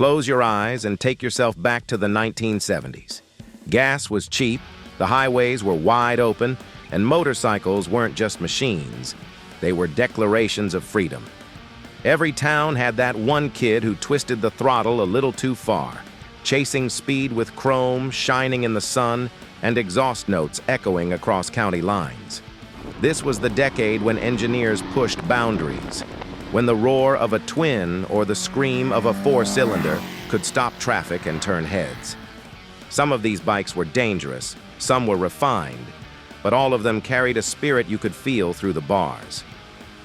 Close your eyes and take yourself back to the 1970s. Gas was cheap, the highways were wide open, and motorcycles weren't just machines. They were declarations of freedom. Every town had that one kid who twisted the throttle a little too far, chasing speed with chrome shining in the sun and exhaust notes echoing across county lines. This was the decade when engineers pushed boundaries, when the roar of a twin or the scream of a four-cylinder could stop traffic and turn heads. Some of these bikes were dangerous, some were refined, but all of them carried a spirit you could feel through the bars.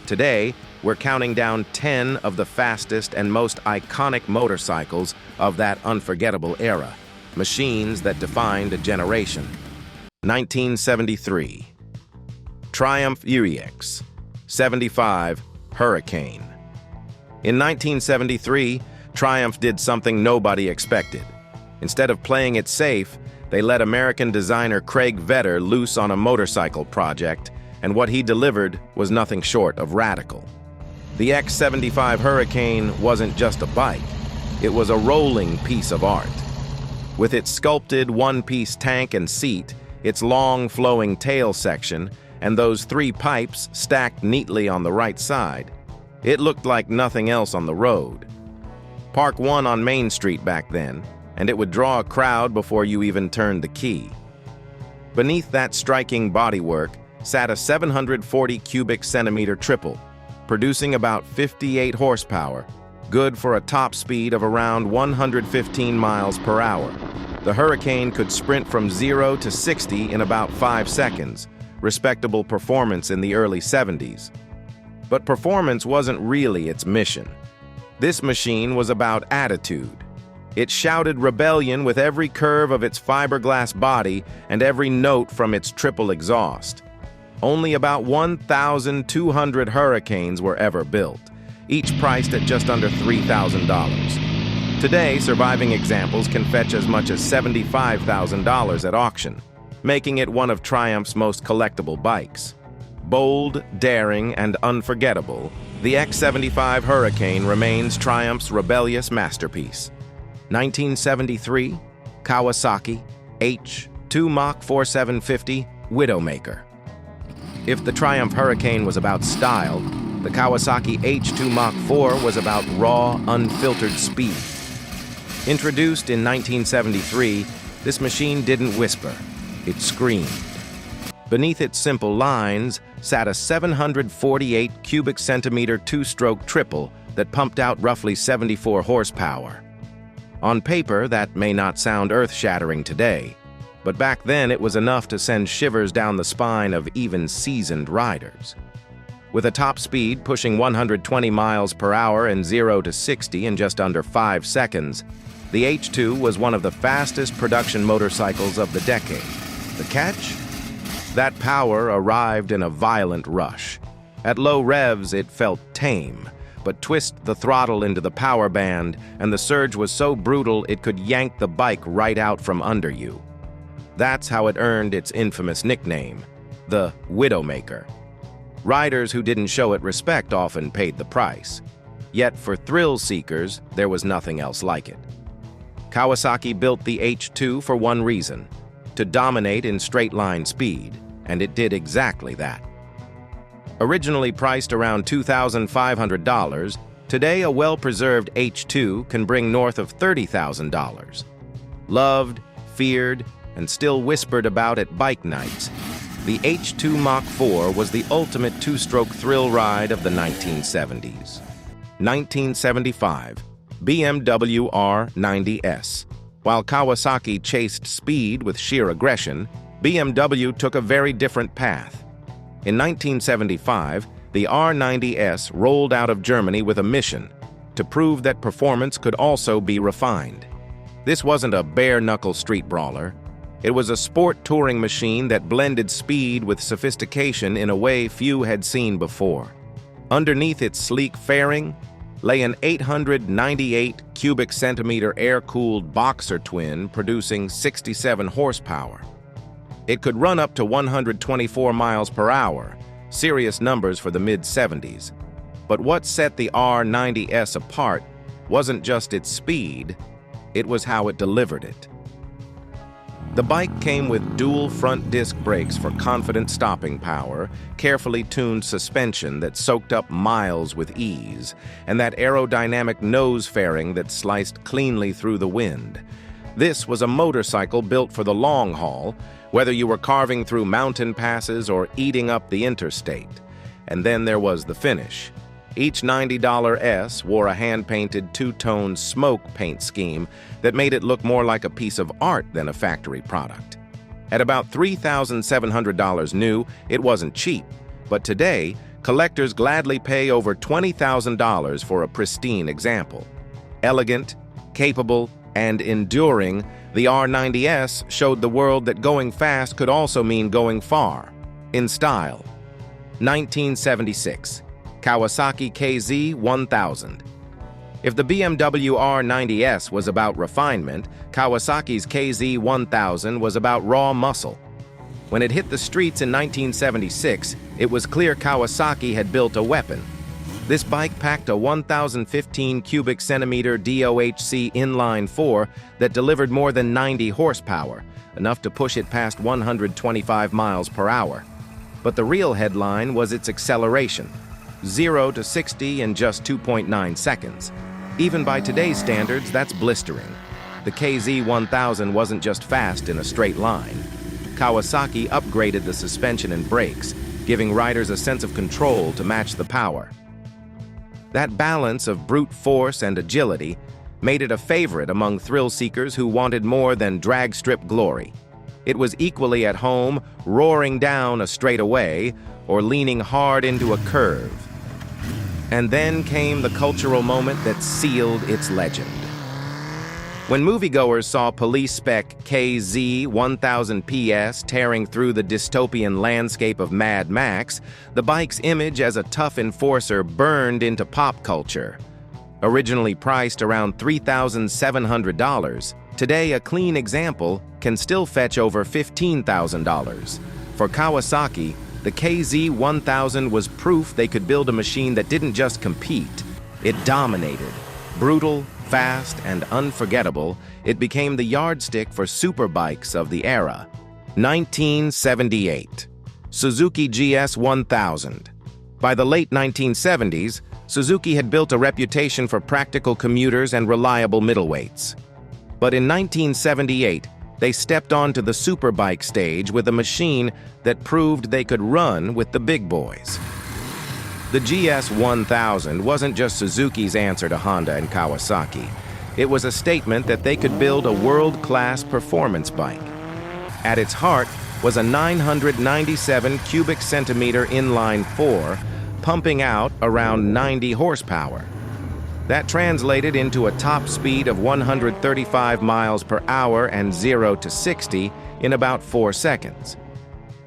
Today, we're counting down 10 of the fastest and most iconic motorcycles of that unforgettable era, machines that defined a generation. 1973. Triumph X75 Hurricane. In 1973, Triumph did something nobody expected. Instead of playing it safe, they let American designer Craig Vetter loose on a motorcycle project, and what he delivered was nothing short of radical. The X75 Hurricane wasn't just a bike, it was a rolling piece of art. With its sculpted one-piece tank and seat, its long flowing tail section, and those three pipes stacked neatly on the right side, it looked like nothing else on the road. Park one on Main Street back then, and it would draw a crowd before you even turned the key. Beneath that striking bodywork sat a 740 cubic centimeter triple, producing about 58 horsepower, good for a top speed of around 115 miles per hour. The Hurricane could sprint from 0 to 60 in about 5 seconds, respectable performance in the early 70s. But performance wasn't really its mission. This machine was about attitude. It shouted rebellion with every curve of its fiberglass body and every note from its triple exhaust. Only about 1,200 Hurricanes were ever built, each priced at just under $3,000. Today, surviving examples can fetch as much as $75,000 at auction, making it one of Triumph's most collectible bikes. Bold, daring, and unforgettable, the X75 Hurricane remains Triumph's rebellious masterpiece. 1973, Kawasaki H2 Mach IV 750 Widowmaker. If the Triumph Hurricane was about style, the Kawasaki H2 Mach IV was about raw, unfiltered speed. Introduced in 1973, this machine didn't whisper, it screamed. Beneath its simple lines sat a 748 cubic centimeter two-stroke triple that pumped out roughly 74 horsepower. On paper, that may not sound earth-shattering today, but back then it was enough to send shivers down the spine of even seasoned riders. With a top speed pushing 120 miles per hour and 0 to 60 in just under 5 seconds, the H2 was one of the fastest production motorcycles of the decade. The catch? That power arrived in a violent rush. At low revs, it felt tame, but twist the throttle into the power band, and the surge was so brutal it could yank the bike right out from under you. That's how it earned its infamous nickname, the Widowmaker. Riders who didn't show it respect often paid the price. Yet for thrill seekers, there was nothing else like it. Kawasaki built the H2 for one reason, to dominate in straight-line speed, and it did exactly that. Originally priced around $2,500, today a well-preserved H2 can bring north of $30,000. Loved, feared, and still whispered about at bike nights, the H2 Mach IV was the ultimate two-stroke thrill ride of the 1970s. 1975, BMW R90S. While Kawasaki chased speed with sheer aggression, BMW took a very different path. In 1975, the R90S rolled out of Germany with a mission to prove that performance could also be refined. This wasn't a bare-knuckle street brawler. It was a sport touring machine that blended speed with sophistication in a way few had seen before. Underneath its sleek fairing lay an 898 cubic centimeter air-cooled boxer twin producing 67 horsepower. It could run up to 124 miles per hour, serious numbers for the mid-70s. But what set the R90S apart wasn't just its speed, it was how it delivered it. The bike came with dual front disc brakes for confident stopping power, carefully tuned suspension that soaked up miles with ease, and that aerodynamic nose fairing that sliced cleanly through the wind. This was a motorcycle built for the long haul, whether you were carving through mountain passes or eating up the interstate. And then there was the finish. Each $90 S wore a hand-painted two-tone smoke paint scheme that made it look more like a piece of art than a factory product. At about $3,700 new, it wasn't cheap, but today, collectors gladly pay over $20,000 for a pristine example. Elegant, capable, and enduring, the R90S showed the world that going fast could also mean going far. In style. 1976. Kawasaki KZ1000. If the BMW R90S was about refinement, Kawasaki's KZ1000 was about raw muscle. When it hit the streets in 1976, it was clear Kawasaki had built a weapon. This bike packed a 1,015 cubic centimeter DOHC inline 4 that delivered more than 90 horsepower, enough to push it past 125 miles per hour. But the real headline was its acceleration. 0 to 60 in just 2.9 seconds. Even by today's standards, that's blistering. The KZ1000 wasn't just fast in a straight line. Kawasaki upgraded the suspension and brakes, giving riders a sense of control to match the power. That balance of brute force and agility made it a favorite among thrill-seekers who wanted more than drag strip glory. It was equally at home, roaring down a straightaway or leaning hard into a curve. And then came the cultural moment that sealed its legend. When moviegoers saw police-spec KZ1000 PS tearing through the dystopian landscape of Mad Max, the bike's image as a tough enforcer burned into pop culture. Originally priced around $3,700, today a clean example can still fetch over $15,000. For Kawasaki, the KZ1000 was proof they could build a machine that didn't just compete, it dominated. Brutal, fast, and unforgettable, it became the yardstick for superbikes of the era. 1978. Suzuki GS1000. By the late 1970s, Suzuki had built a reputation for practical commuters and reliable middleweights. But in 1978, they stepped onto the superbike stage with a machine that proved they could run with the big boys. The GS1000 wasn't just Suzuki's answer to Honda and Kawasaki. It was a statement that they could build a world-class performance bike. At its heart was a 997 cubic centimeter inline 4, pumping out around 90 horsepower. That translated into a top speed of 135 miles per hour and 0 to 60 in about 4 seconds.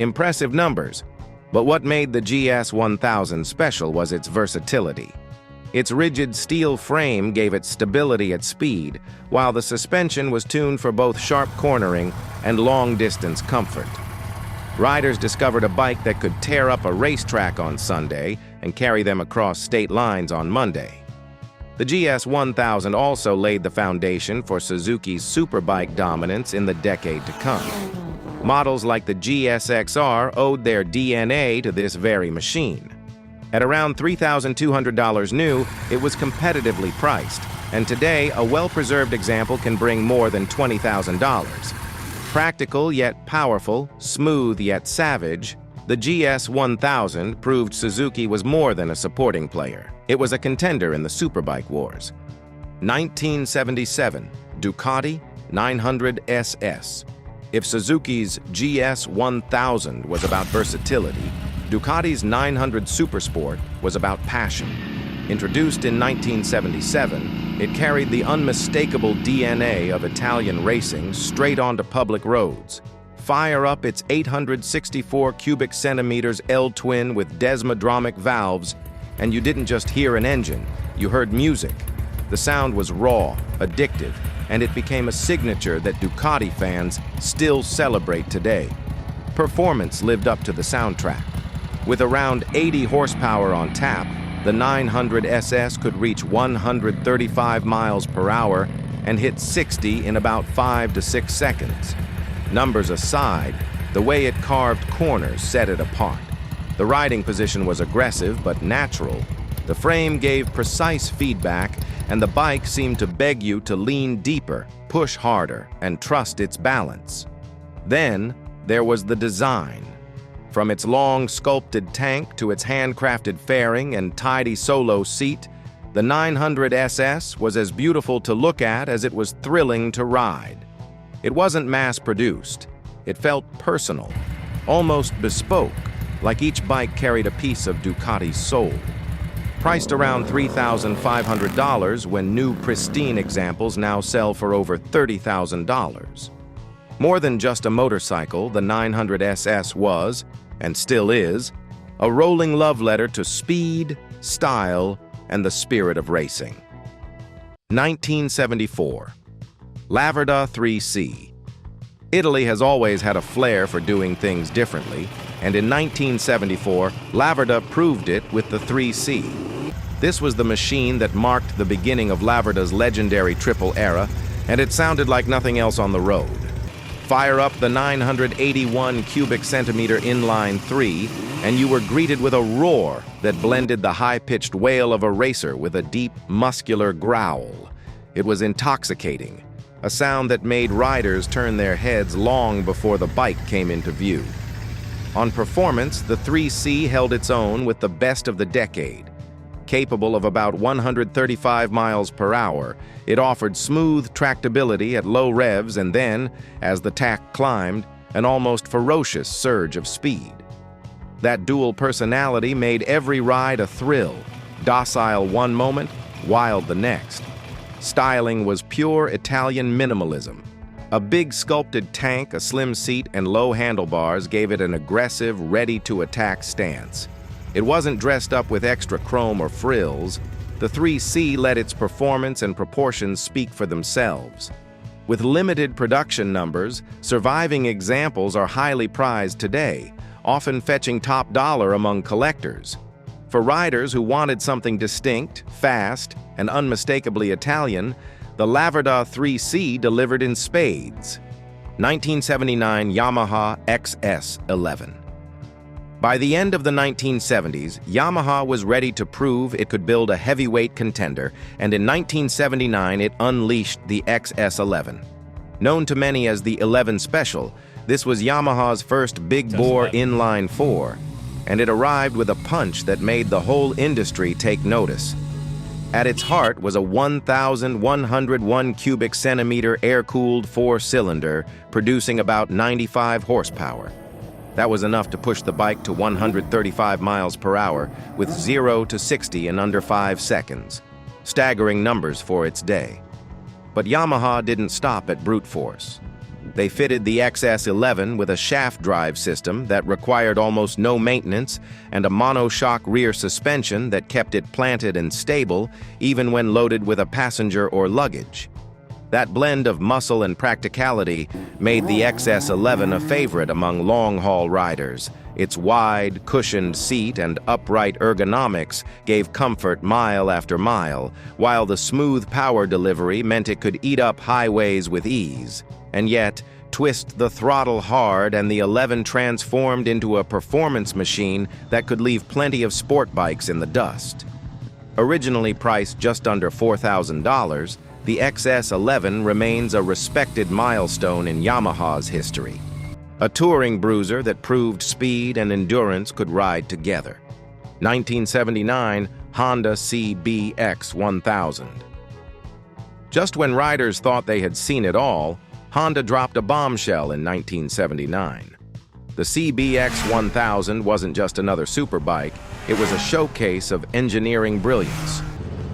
Impressive numbers, but what made the GS1000 special was its versatility. Its rigid steel frame gave it stability at speed, while the suspension was tuned for both sharp cornering and long-distance comfort. Riders discovered a bike that could tear up a racetrack on Sunday and carry them across state lines on Monday. The GS1000 also laid the foundation for Suzuki's superbike dominance in the decade to come. Models like the GSXR owed their DNA to this very machine. At around $3,200 new, it was competitively priced, and today a well-preserved example can bring more than $20,000. Practical yet powerful, smooth yet savage, the GS1000 proved Suzuki was more than a supporting player. It was a contender in the superbike wars. 1977, Ducati 900 SS. If Suzuki's GS1000 was about versatility, Ducati's 900 Supersport was about passion. Introduced in 1977, it carried the unmistakable DNA of Italian racing straight onto public roads. Fire up its 864 cubic centimeters L-twin with desmodromic valves, and you didn't just hear an engine, you heard music. The sound was raw, addictive, and it became a signature that Ducati fans still celebrate today. Performance lived up to the soundtrack. With around 80 horsepower on tap, the 900 SS could reach 135 miles per hour and hit 60 in about 5 to 6 seconds. Numbers aside, the way it carved corners set it apart. The riding position was aggressive but natural. The frame gave precise feedback, and the bike seemed to beg you to lean deeper, push harder, and trust its balance. Then, there was the design. From its long, sculpted tank to its handcrafted fairing and tidy solo seat, the 900 SS was as beautiful to look at as it was thrilling to ride. It wasn't mass-produced. It felt personal, almost bespoke, like each bike carried a piece of Ducati's soul. Priced around $3,500 when new pristine examples now sell for over $30,000. More than just a motorcycle, the 900 SS was, and still is, a rolling love letter to speed, style, and the spirit of racing. 1974. Laverda 3C. Italy has always had a flair for doing things differently, and in 1974, Laverda proved it with the 3C. This was the machine that marked the beginning of Laverda's legendary triple era, and it sounded like nothing else on the road. Fire up the 981 cubic centimeter inline 3, and you were greeted with a roar that blended the high-pitched wail of a racer with a deep, muscular growl. It was intoxicating, a sound that made riders turn their heads long before the bike came into view. On performance, the 3C held its own with the best of the decade. Capable of about 135 miles per hour, it offered smooth tractability at low revs and then, as the tack climbed, an almost ferocious surge of speed. That dual personality made every ride a thrill, docile one moment, wild the next. Styling was pure Italian minimalism. A big sculpted tank, a slim seat, and low handlebars gave it an aggressive, ready-to-attack stance. It wasn't dressed up with extra chrome or frills. The 3C let its performance and proportions speak for themselves. With limited production numbers, surviving examples are highly prized today, often fetching top dollar among collectors. For riders who wanted something distinct, fast, and unmistakably Italian, the Laverda 3C delivered in spades. 1979 Yamaha XS11. By the end of the 1970s, Yamaha was ready to prove it could build a heavyweight contender, and in 1979 it unleashed the XS11. Known to many as the 11 Special, this was Yamaha's first big-bore inline 4, and it arrived with a punch that made the whole industry take notice. At its heart was a 1,101 cubic centimeter air-cooled 4-cylinder, producing about 95 horsepower. That was enough to push the bike to 135 miles per hour with 0 to 60 in under 5 seconds. Staggering numbers for its day. But Yamaha didn't stop at brute force. They fitted the XS11 with a shaft drive system that required almost no maintenance and a monoshock rear suspension that kept it planted and stable even when loaded with a passenger or luggage. That blend of muscle and practicality made the XS11 a favorite among long-haul riders. Its wide, cushioned seat and upright ergonomics gave comfort mile after mile, while the smooth power delivery meant it could eat up highways with ease. And yet, twist the throttle hard and the 11 transformed into a performance machine that could leave plenty of sport bikes in the dust. Originally priced just under $4,000, the XS11 remains a respected milestone in Yamaha's history. A touring bruiser that proved speed and endurance could ride together. 1979 Honda CBX1000. Just when riders thought they had seen it all, Honda dropped a bombshell in 1979. The CBX1000 wasn't just another superbike, it was a showcase of engineering brilliance.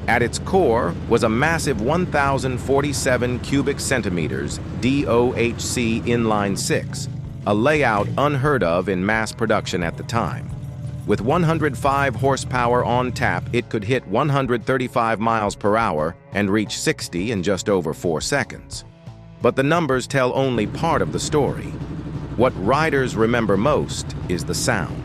At its core was a massive 1,047 cubic centimeters DOHC inline 6, a layout unheard of in mass production at the time. With 105 horsepower on tap, it could hit 135 miles per hour and reach 60 in just over 4 seconds. But the numbers tell only part of the story. What riders remember most is the sound.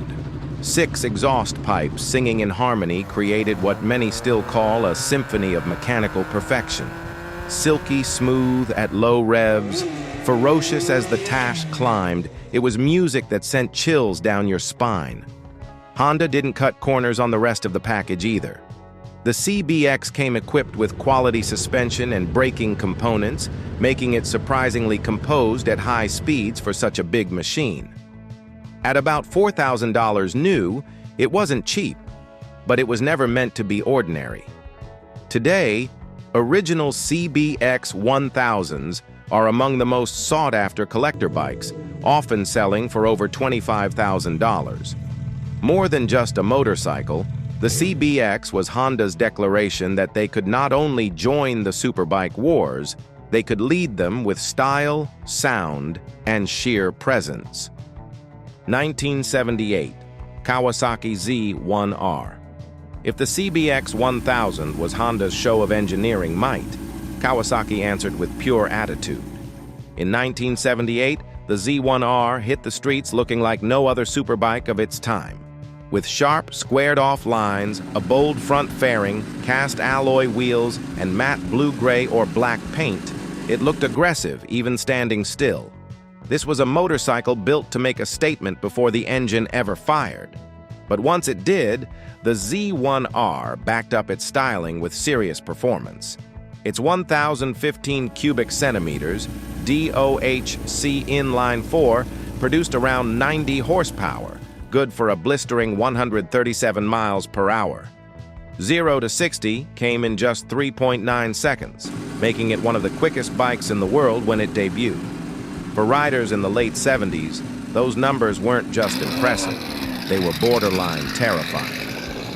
6 exhaust pipes singing in harmony created what many still call a symphony of mechanical perfection. Silky smooth at low revs, ferocious as the Tash climbed, it was music that sent chills down your spine. Honda didn't cut corners on the rest of the package either. The CBX came equipped with quality suspension and braking components, making it surprisingly composed at high speeds for such a big machine. At about $4,000 new, it wasn't cheap, but it was never meant to be ordinary. Today, original CBX 1000s are among the most sought-after collector bikes, often selling for over $25,000. More than just a motorcycle, the CBX was Honda's declaration that they could not only join the superbike wars, they could lead them with style, sound, and sheer presence. 1978, Kawasaki Z1R. If the CBX 1000 was Honda's show of engineering might, Kawasaki answered with pure attitude. In 1978, the Z1R hit the streets looking like no other superbike of its time. With sharp, squared-off lines, a bold front fairing, cast alloy wheels, and matte blue-gray or black paint, it looked aggressive, even standing still. This was a motorcycle built to make a statement before the engine ever fired. But once it did, the Z1R backed up its styling with serious performance. Its 1,015 cubic centimeters, DOHC inline-4, produced around 90 horsepower, good for a blistering 137 miles per hour. 0 to 60 came in just 3.9 seconds, making it one of the quickest bikes in the world when it debuted. For riders in the late 70s, those numbers weren't just impressive, they were borderline terrifying.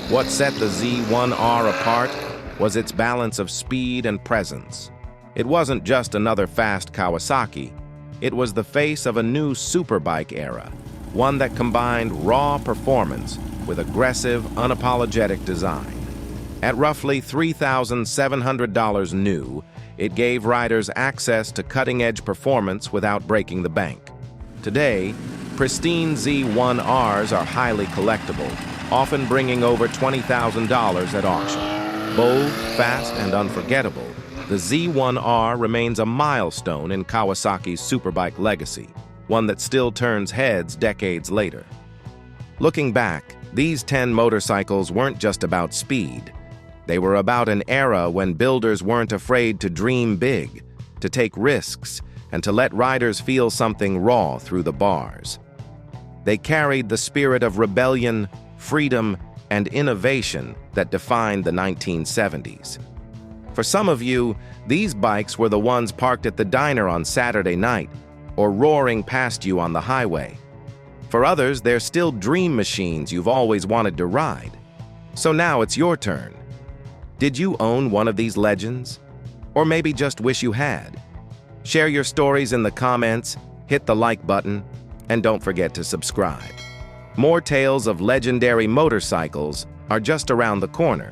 What set the Z1R apart was its balance of speed and presence. It wasn't just another fast Kawasaki, it was the face of a new superbike era, one that combined raw performance with aggressive, unapologetic design. At roughly $3,700 new, it gave riders access to cutting-edge performance without breaking the bank. Today, pristine Z1Rs are highly collectible, often bringing over $20,000 at auction. Bold, fast, and unforgettable, the Z1R remains a milestone in Kawasaki's superbike legacy, one that still turns heads decades later. Looking back, these 10 motorcycles weren't just about speed. They were about an era when builders weren't afraid to dream big, to take risks, and to let riders feel something raw through the bars. They carried the spirit of rebellion, freedom, and innovation that defined the 1970s. For some of you, these bikes were the ones parked at the diner on Saturday night, or roaring past you on the highway. For others, they're still dream machines you've always wanted to ride. So now it's your turn. Did you own one of these legends? Or maybe just wish you had? Share your stories in the comments, hit the like button, and don't forget to subscribe. More tales of legendary motorcycles are just around the corner.